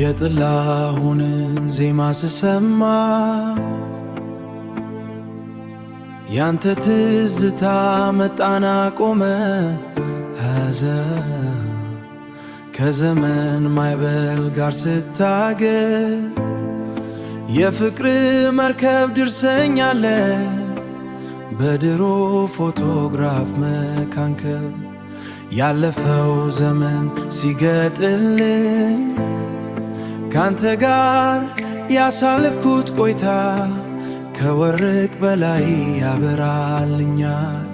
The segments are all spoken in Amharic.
የጥላሁን ዜማ ስሰማ ያንተ ትዝታ መጣና ቆመ ሐዘን ከዘመን ማይበል ጋር ስታገል የፍቅር መርከብ ድርሰኛለ በድሮ ፎቶግራፍ መካከል ያለፈው ዘመን ሲገጥልኝ ካንተ ጋር ያሳለፍኩት ቆይታ ከወርቅ በላይ ያበራልኛል።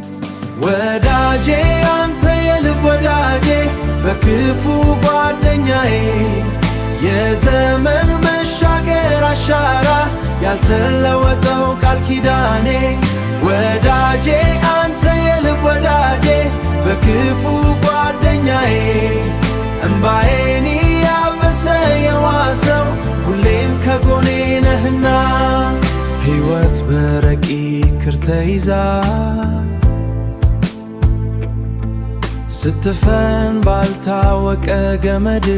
ወዳጄ አንተ የልብ ወዳጄ በክፉ ጓደኛዬ የዘመን መሻገር አሻራ ያልተለወጠው ቃል ኪዳኔ ወዳጄ አንተ የልብ ወዳጄ በክፉ ጓደኛዬ እምባዬን ያበሰ የዋሰው ሁሌም ከጎኔ ነህና ሕይወት በረቂቅ ክር ተይዛ ስትፈን ባልታወቀ ገመድ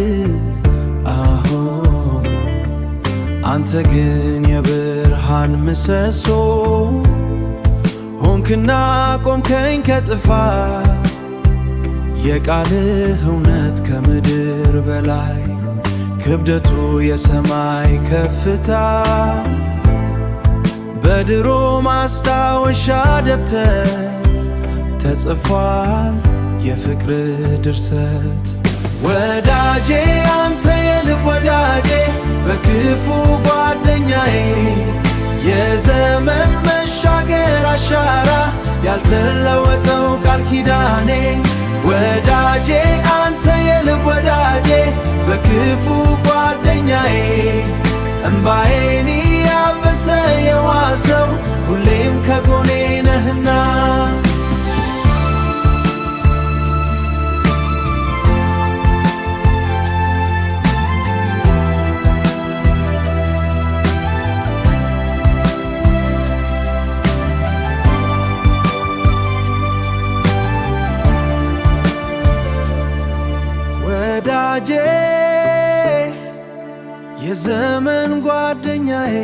አንተ ግን የብርሃን ምሰሶ ሆንክና ቆምከኝ ከጥፋት የቃልህ እውነት ከምድር በላይ ክብደቱ የሰማይ ከፍታ በድሮ ማስታወሻ ደብተር ተጽፏል የፍቅር ድርሰት። ወዳጄ አንተ የልብ ወዳጄ በክፉ ጓደኛዬ የዘመን መሻገር አሻራ ያልተለወጠው ቃል ኪዳኔ ወዳጄ አንተ የልብ ወዳጄ በክፉ ጓደኛዬ እምባዬን ያበሰ የዋሰው ሁሌም ከጎኔ ነህና ወዳጄ የዘመን ጓደኛዬ